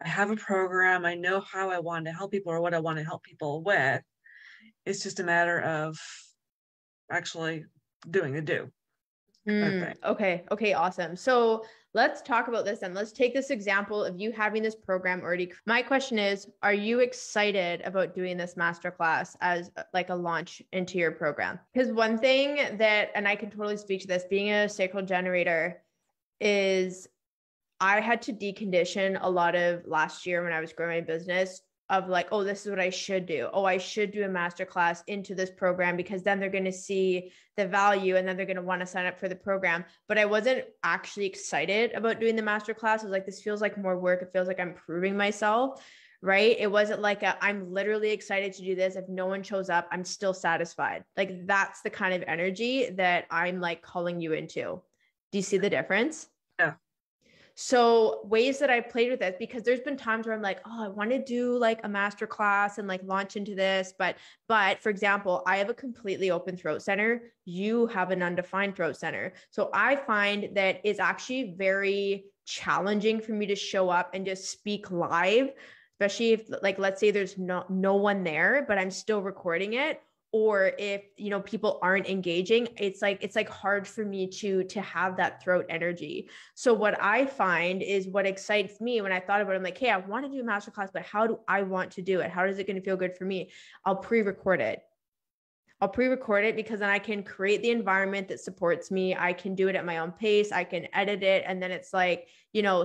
I have a program. I know how I want to help people or what I want to help people with. It's just a matter of actually doing the do kind of thing. Okay. Okay. Awesome. So let's talk about this then. Let's take this example of you having this program already. My question is, are you excited about doing this masterclass as like a launch into your program? Because one thing that, and I can totally speak to this, being a sacral generator is I had to decondition a lot of last year when I was growing my business of like, oh, this is what I should do. Oh, I should do a masterclass into this program because then they're going to see the value and then they're going to want to sign up for the program. But I wasn't actually excited about doing the masterclass. I was like, this feels like more work. It feels like I'm proving myself. Right. It wasn't like I'm literally excited to do this. If no one shows up, I'm still satisfied. Like that's the kind of energy that I'm like calling you into. Do you see the difference? Yeah. So ways that I played with this, because there's been times where I'm like, oh, I want to do like a master class and like launch into this. But for example, I have a completely open throat center. You have an undefined throat center. So I find that it's actually very challenging for me to show up and just speak live, especially if like, let's say there's no one there, but I'm still recording it, or if people aren't engaging, it's like hard for me to have that throat energy. So what I find is what excites me when I thought about it, I'm like, hey, I want to do a masterclass, but how do I want to do it? How is it going to feel good for me? I'll pre-record it. I'll pre-record it because then I can create the environment that supports me. I can do it at my own pace. I can edit it. And then it's like,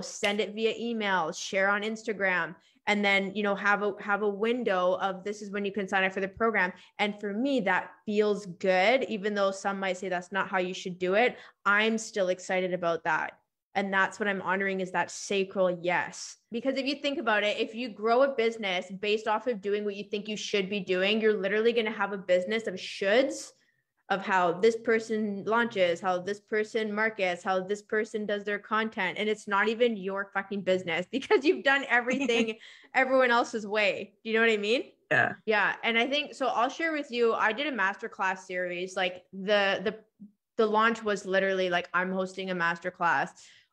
send it via email, share on Instagram, and then, have a window of this is when you can sign up for the program. And for me, that feels good, even though some might say that's not how you should do it. I'm still excited about that. And that's what I'm honoring is that sacral yes. Because if you think about it, if you grow a business based off of doing what you think you should be doing, you're literally going to have a business of shoulds of how this person launches, how this person markets, how this person does their content. And it's not even your fucking business because you've done everything everyone else's way. Do you know what I mean? Yeah. Yeah. And I think so I'll share with you, I did a masterclass series. Like the launch was literally like I'm hosting a masterclass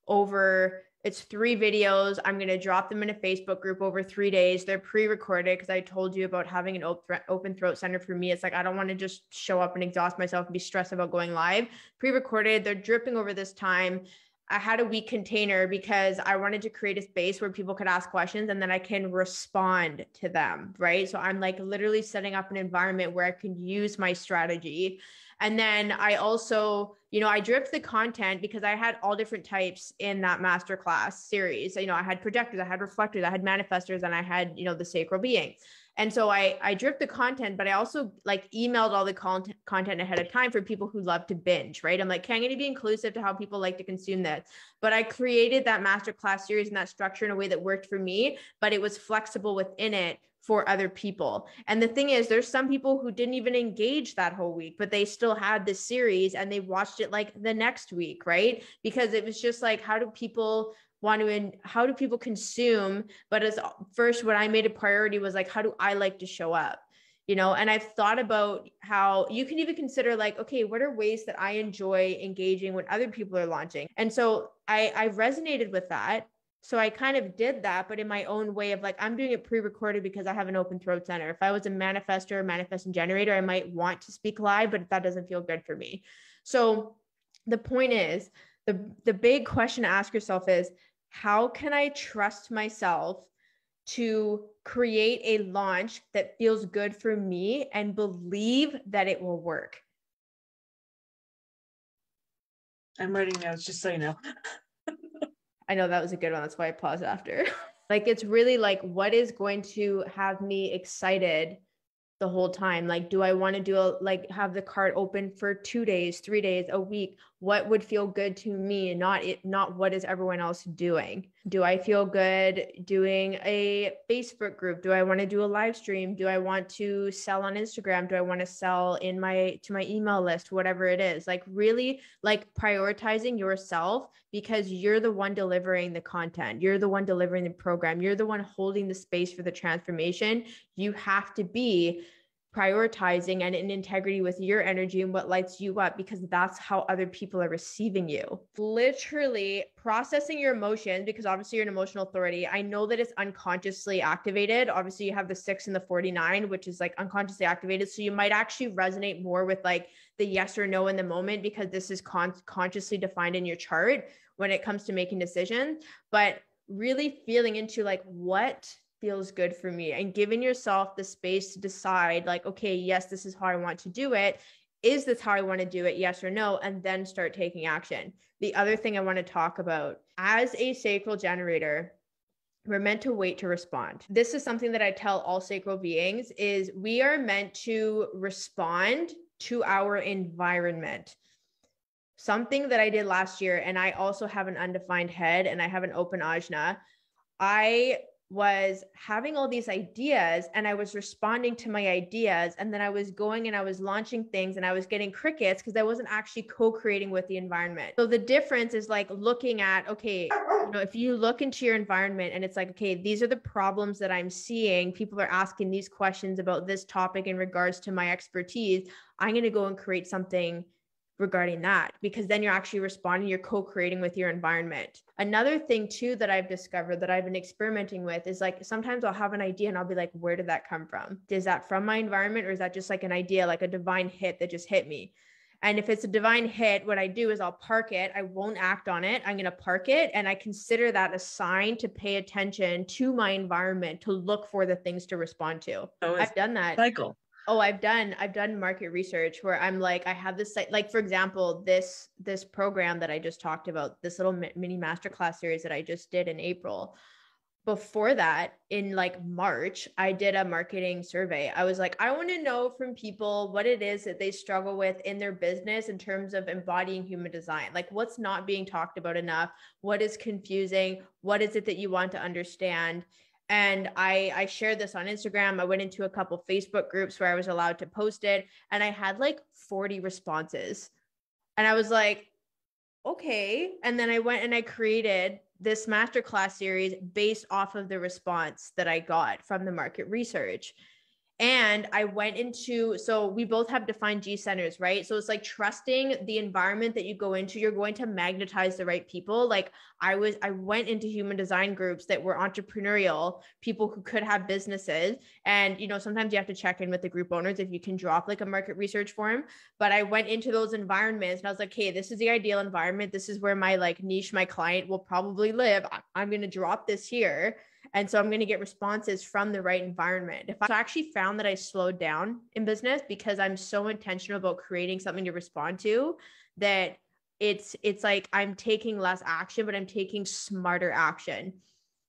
over it's 3 videos. I'm going to drop them in a Facebook group over 3 days. They're pre-recorded because I told you about having an open throat center for me. It's like, I don't want to just show up and exhaust myself and be stressed about going live. Pre-recorded. They're dripping over this time. I had a week container because I wanted to create a space where people could ask questions and then I can respond to them. Right. So I'm like literally setting up an environment where I can use my strategy. And then I also, I dripped the content because I had all different types in that masterclass series. I had projectors, I had reflectors, I had manifestors, and I had, the sacral being. And so I dripped the content, but I also like emailed all the content ahead of time for people who love to binge, right? I'm like, can I be inclusive to how people like to consume this? But I created that masterclass series and that structure in a way that worked for me, but it was flexible within it for other people. And the thing is, there's some people who didn't even engage that whole week, but they still had this series and they watched it like the next week, right? Because it was just like, how do people consume? But as first, what I made a priority was like, how do I like to show up? And I've thought about how you can even consider like, okay, what are ways that I enjoy engaging when other people are launching? And so I resonated with that. So I kind of did that, but in my own way of like, I'm doing it pre-recorded because I have an open throat center. If I was a manifestor, manifesting generator, I might want to speak live, but that doesn't feel good for me. So the point is, the big question to ask yourself is, how can I trust myself to create a launch that feels good for me and believe that it will work? I'm writing notes just so you know. I know that was a good one. That's why I paused after. Like, it's really like, what is going to have me excited the whole time? Like, do I want to have the cart open for 2 days, 3 days, a week? What would feel good to me? Not what is everyone else doing? Do I feel good doing a Facebook group? Do I want to do a live stream? Do I want to sell on Instagram? Do I want to sell to my email list? Whatever it is, like really like prioritizing yourself because you're the one delivering the content. You're the one delivering the program. You're the one holding the space for the transformation. You have to be prioritizing and in integrity with your energy and what lights you up, because that's how other people are receiving you. Literally processing your emotions, because obviously you're an emotional authority. I know that it's unconsciously activated. Obviously you have the 6 and the 49, which is like unconsciously activated. So you might actually resonate more with like the yes or no in the moment, because this is consciously defined in your chart when it comes to making decisions. But really feeling into like what feels good for me and giving yourself the space to decide like, okay, yes, this is how I want to do it. Is this how I want to do it? Yes or no? And then start taking action. The other thing I want to talk about, as a sacral generator, we're meant to wait to respond. This is something that I tell all sacral beings, is we are meant to respond to our environment. Something that I did last year, and I also have an undefined head and I have an open ajna. I was having all these ideas and I was responding to my ideas, and then I was going and I was launching things and I was getting crickets because I wasn't actually co-creating with the environment. So the difference is like looking at, okay, you know, if you look into your environment and it's like, okay, these are the problems that I'm seeing. People are asking these questions about this topic in regards to my expertise. I'm going to go and create something regarding that, because then you're actually responding, you're co-creating with your environment. Another thing too that I've discovered that I've been experimenting with is like, sometimes I'll have an idea and I'll be like, where did that come from? Is that from my environment, or is that just like an idea, like a divine hit that just hit me? And if it's a divine hit, what I do is I'll park it. I won't act on it. I'm going to park it. And I consider that a sign to pay attention to my environment, to look for the things to respond to. So I've done that. Cycle. Oh, I've done market research where I'm like, I have this site, like for example, this program that I just talked about, this little mini masterclass series that I just did in April. Before that, in like March, I did a marketing survey. I was like, I want to know from people what it is that they struggle with in their business in terms of embodying human design. Like what's not being talked about enough? What is confusing? What is it that you want to understand? And I shared this on Instagram. I went into a couple Facebook groups where I was allowed to post it, and I had like 40 responses. And I was like, okay. And then I went and I created this masterclass series based off of the response that I got from the market research. And I went into, so we both have defined G centers, right? So it's like trusting the environment that you go into, you're going to magnetize the right people. Like I went into human design groups that were entrepreneurial, people who could have businesses. And, you know, sometimes you have to check in with the group owners if you can drop like a market research form. But I went into those environments and I was like, hey, this is the ideal environment. This is where my like niche, my client will probably live. I'm going to drop this here. And so I'm going to get responses from the right environment. I actually found that I slowed down in business because I'm so intentional about creating something to respond to, that it's like I'm taking less action, but I'm taking smarter action.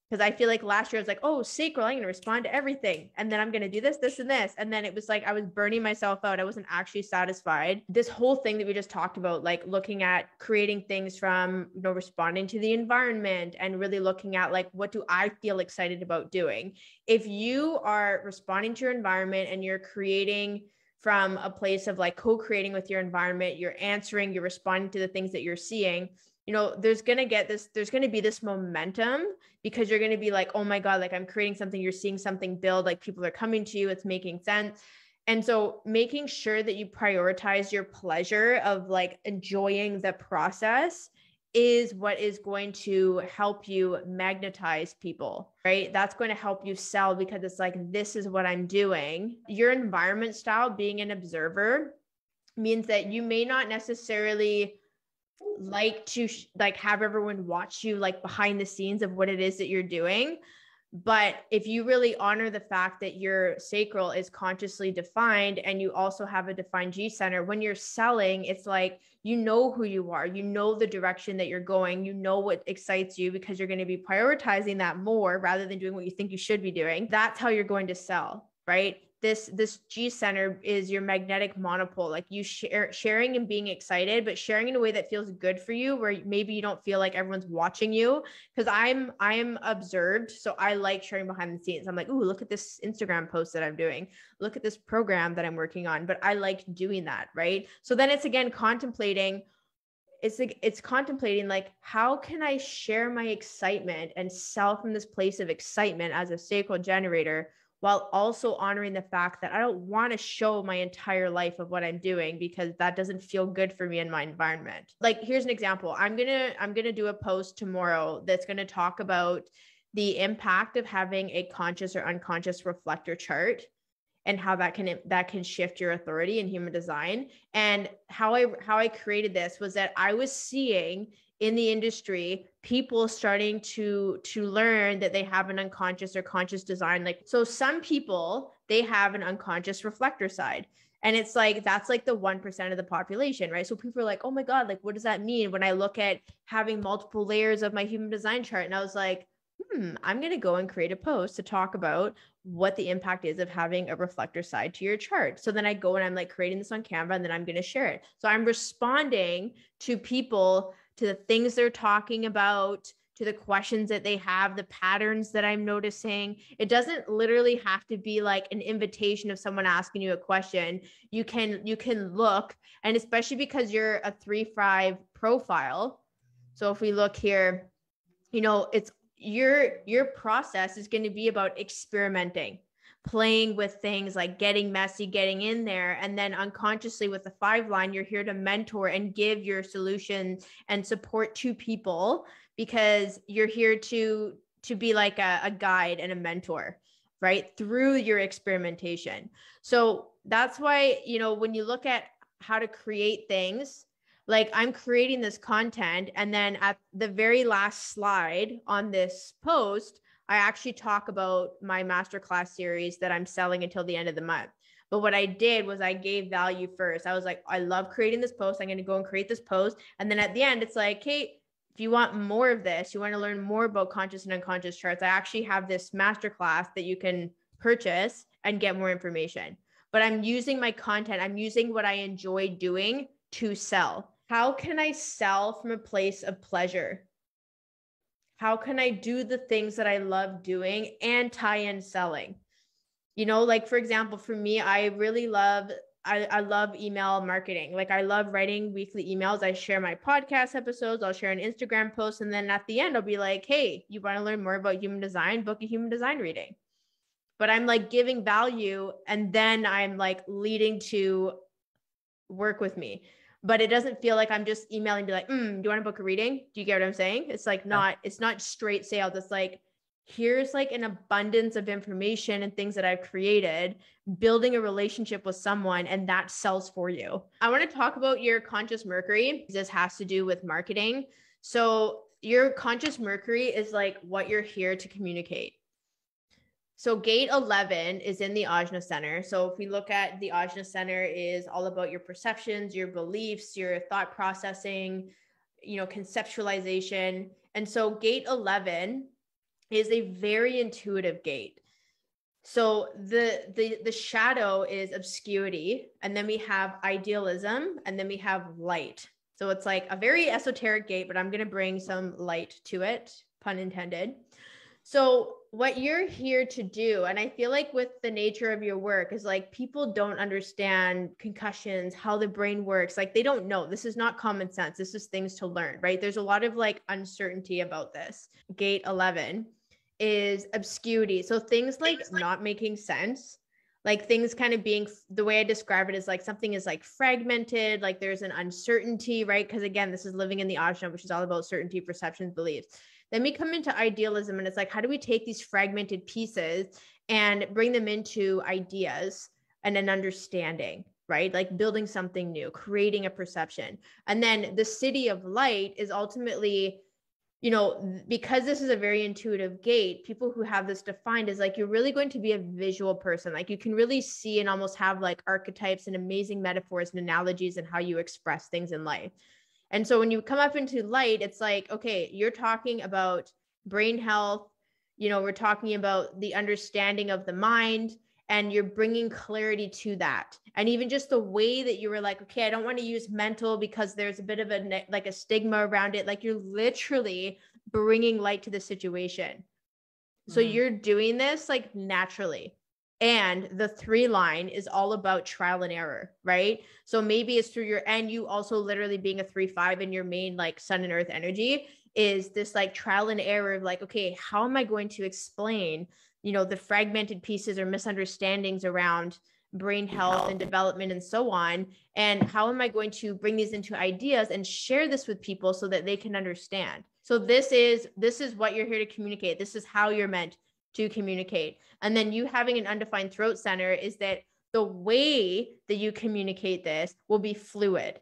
Because I feel like last year I was like, oh, sacral, I'm going to respond to everything. And then I'm going to do this, this, and this. And then it was like, I was burning myself out. I wasn't actually satisfied. This whole thing that we just talked about, like looking at creating things from, you know, responding to the environment and really looking at like, what do I feel excited about doing? If you are responding to your environment and you're creating from a place of like co-creating with your environment, you're answering, you're responding to the things that you're seeing, you know, there's going to be this momentum, because you're going to be like, oh my God, like I'm creating something, you're seeing something build, like people are coming to you, it's making sense. And so making sure that you prioritize your pleasure of like enjoying the process is what is going to help you magnetize people, right? That's going to help you sell, because it's like, this is what I'm doing. Your environment style, being an observer, means that you may not necessarily like to like have everyone watch you like behind the scenes of what it is that you're doing. But if you really honor the fact that your sacral is consciously defined and you also have a defined G center, when you're selling, it's like, you know who you are, you know the direction that you're going, you know what excites you, because you're going to be prioritizing that more rather than doing what you think you should be doing. That's how you're going to sell, right? This G center is your magnetic monopole, like you sharing and being excited, but sharing in a way that feels good for you, where maybe you don't feel like everyone's watching you. Because I'm observed, so I like sharing behind the scenes. I'm like, ooh, look at this Instagram post that I'm doing, look at this program that I'm working on, but I like doing that, right? So then it's again contemplating, it's contemplating like, how can I share my excitement and sell from this place of excitement as a sacral generator while also honoring the fact that I don't want to show my entire life of what I'm doing because that doesn't feel good for me in my environment. Like, here's an example. I'm going to do a post tomorrow that's going to talk about the impact of having a conscious or unconscious reflector chart and how that can shift your authority in human design. And how I created this was that I was seeing in the industry people starting to learn that they have an unconscious or conscious design. Like, so some people, they have an unconscious reflector side. And it's like, that's like the 1% of the population, right? So people are like, oh my God, like, what does that mean? When I look at having multiple layers of my human design chart, and I was like, I'm going to go and create a post to talk about what the impact is of having a reflector side to your chart. So then I go and I'm like creating this on Canva, and then I'm going to share it. So I'm responding to people, to the things they're talking about, to the questions that they have, the patterns that I'm noticing. It doesn't literally have to be like an invitation of someone asking you a question. You can look, and especially because you're a 3-5 profile. So if we look here, it's your process is going to be about experimenting, playing with things, like getting messy, getting in there. And then unconsciously with the 5 line, you're here to mentor and give your solutions and support to people, because you're here to be like a guide and a mentor, right? Through your experimentation. So that's why, when you look at how to create things, like, I'm creating this content, and then at the very last slide on this post, I actually talk about my masterclass series that I'm selling until the end of the month. But what I did was I gave value first. I was like, I love creating this post. I'm going to go and create this post. And then at the end, it's like, hey, if you want more of this, you want to learn more about conscious and unconscious charts, I actually have this masterclass that you can purchase and get more information. But I'm using my content. I'm using what I enjoy doing to sell. How can I sell from a place of pleasure? How can I do the things that I love doing and tie in selling? Like, for example, for me, I really love, I love email marketing. Like, I love writing weekly emails. I share my podcast episodes. I'll share an Instagram post. And then at the end, I'll be like, hey, you want to learn more about human design? Book a human design reading. But I'm like giving value, and then I'm like leading to work with me. But it doesn't feel like I'm just emailing, be like, do you want to book a reading? Do you get what I'm saying? It's like it's not straight sales. It's like, here's like an abundance of information and things that I've created, building a relationship with someone, and that sells for you. I want to talk about your conscious Mercury. This has to do with marketing. So your conscious Mercury is like what you're here to communicate. So gate 11 is in the Ajna Center. So if we look at the Ajna Center, is all about your perceptions, your beliefs, your thought processing, conceptualization. And so gate 11 is a very intuitive gate. So the shadow is obscurity, and then we have idealism, and then we have light. So it's like a very esoteric gate, but I'm going to bring some light to it, pun intended. So what you're here to do, and I feel like with the nature of your work, is like, people don't understand concussions, how the brain works. Like, they don't know. This is not common sense. This is things to learn, right? There's a lot of like uncertainty about this. Gate 11 is obscurity. So things like not making sense, like things kind of being, the way I describe it is like something is like fragmented, like there's an uncertainty, right? Because again, this is living in the ashram, which is all about certainty, perceptions, beliefs. Then we come into idealism, and it's like, how do we take these fragmented pieces and bring them into ideas and an understanding, right? Like building something new, creating a perception. And then the city of light is ultimately, because this is a very intuitive gate, people who have this defined is like, you're really going to be a visual person. Like, you can really see and almost have like archetypes and amazing metaphors and analogies and how you express things in life. And so when you come up into light, it's like, okay, you're talking about brain health, we're talking about the understanding of the mind, and you're bringing clarity to that. And even just the way that you were like, okay, I don't want to use mental because there's a bit of a stigma around it. Like, you're literally bringing light to the situation. Mm-hmm. So you're doing this like naturally. And the 3 line is all about trial and error, right? So maybe it's through and you also literally being a 3-5 in your main like sun and earth energy, is this like trial and error of like, okay, how am I going to explain, the fragmented pieces or misunderstandings around brain health and development and so on, and how am I going to bring these into ideas and share this with people so that they can understand. So this is what you're here to communicate. This is how you're meant to communicate. And then you having an undefined throat center is that the way that you communicate this will be fluid.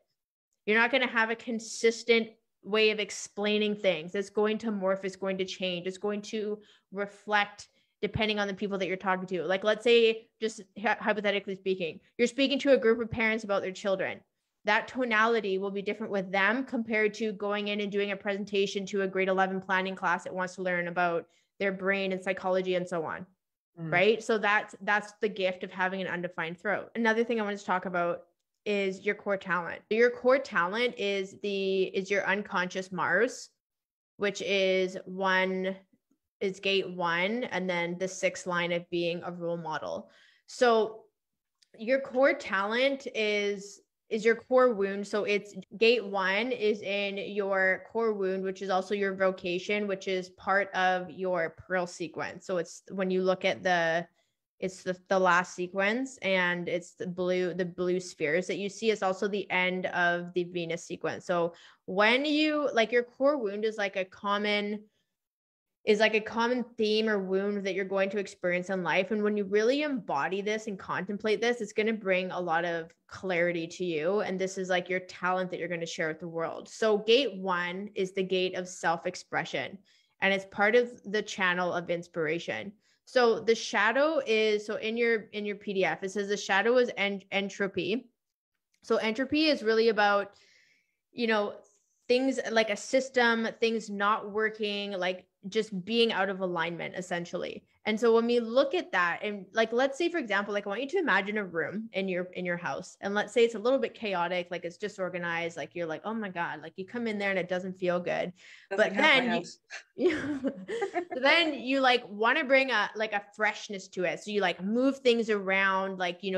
You're not going to have a consistent way of explaining things. It's going to morph, it's going to change, it's going to reflect depending on the people that you're talking to. Like, let's say, just hypothetically speaking, you're speaking to a group of parents about their children. That tonality will be different with them compared to going in and doing a presentation to a grade 11 planning class that wants to learn about their brain and psychology and so on. Right? So that's the gift of having an undefined throat. Another thing I wanted to talk about is your core talent. Your core talent is your unconscious Mars, which is gate 1, and then the 6th line of being a role model. So your core talent is your core wound. So it's gate 1 is in your core wound, which is also your vocation, which is part of your Pearl sequence. So it's when you look at it's the last sequence, and it's the blue spheres that you see. It's also the end of the Venus sequence. So when you like, your core wound is like a common theme or wound that you're going to experience in life. And when you really embody this and contemplate this, it's going to bring a lot of clarity to you. And this is like your talent that you're going to share with the world. So gate 1 is the gate of self-expression, and it's part of the channel of inspiration. So the shadow is, so in your PDF, it says the shadow is entropy. So entropy is really about, things like a system, things not working, like just being out of alignment, essentially. And so when we look at that, and like, let's say, for example, like I want you to imagine a room in your house, and let's say it's a little bit chaotic, like it's disorganized, like you're like, oh my God, like you come in there and it doesn't feel good. But then then you like want to bring a freshness to it. So you like move things around, like, you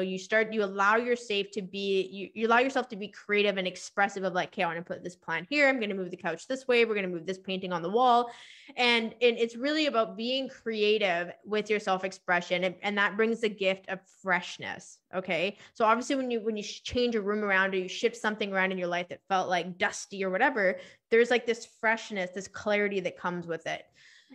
allow yourself to be, you allow yourself to be creative and expressive of like, okay, I want to put this plant here. I'm going to move the couch this way. We're going to move this painting on the wall. And it's really about being creative with your self-expression. And that brings the gift of freshness. Okay. So obviously when you change a room around, or you shift something around in your life that felt like dusty or whatever, there's like this freshness, this clarity that comes with it.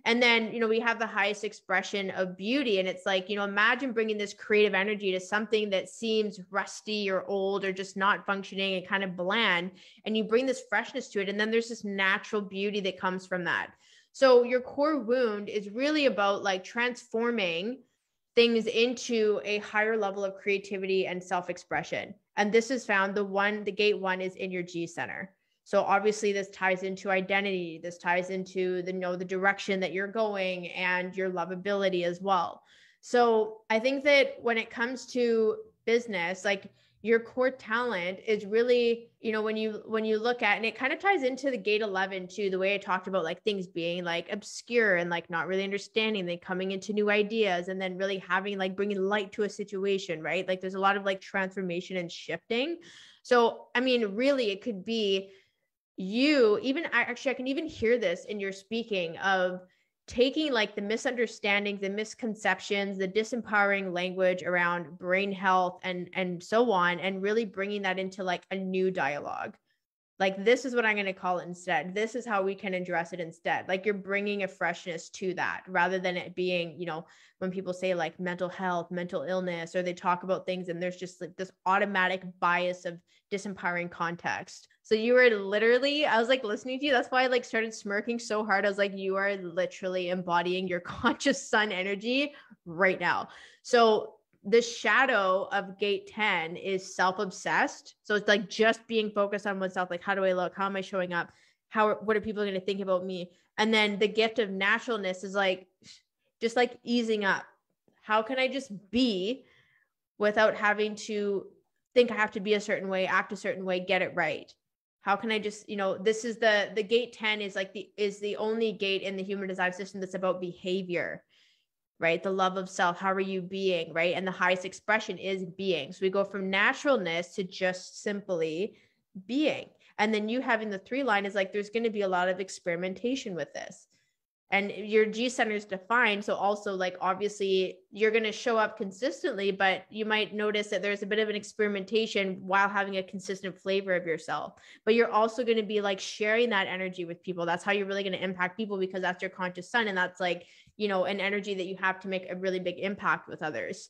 And then, we have the highest expression of beauty. And it's like, imagine bringing this creative energy to something that seems rusty or old or just not functioning and kind of bland. And you bring this freshness to it. And then there's this natural beauty that comes from that. So your core wound is really about like transforming things into a higher level of creativity and self-expression. And this is found, the gate 1 is in your G center. So obviously this ties into identity. This ties into the direction that you're going and your lovability as well. So I think that when it comes to business, like your core talent is really, when you look at, and it kind of ties into the gate 11 too, the way I talked about like things being like obscure and like not really understanding, then coming into new ideas, and then really having like bringing light to a situation, right? Like there's a lot of like transformation and shifting. So, I mean, really it could be I can even hear this in your speaking of taking like the misunderstandings, the misconceptions, the disempowering language around brain health and so on, and really bringing that into like a new dialogue. Like, this is what I'm going to call it instead. This is how we can address it instead. Like, you're bringing a freshness to that rather than it being, when people say like mental health, mental illness, or they talk about things and there's just like this automatic bias of disempowering context. So you were literally, I was like listening to you. That's why I like started smirking so hard. I was like, you are literally embodying your conscious sun energy right now. So the shadow of gate 10 is self-obsessed. So it's like just being focused on oneself. Like, how do I look? How am I showing up? What are people going to think about me? And then the gift of naturalness is like, just like easing up. How can I just be without having to think I have to be a certain way, act a certain way, get it right? How can I just, this is the gate 10 is like is the only gate in the human design system that's about behavior, right? The love of self. How are you being, right? And the highest expression is being. So we go from naturalness to just simply being. And then you having the 3 line is like, there's going to be a lot of experimentation with this. And your G center is defined. So also like, obviously you're going to show up consistently, but you might notice that there's a bit of an experimentation while having a consistent flavor of yourself. But you're also going to be like sharing that energy with people. That's how you're really going to impact people, because that's your conscious sun. And that's like, you know, an energy that you have to make a really big impact with others.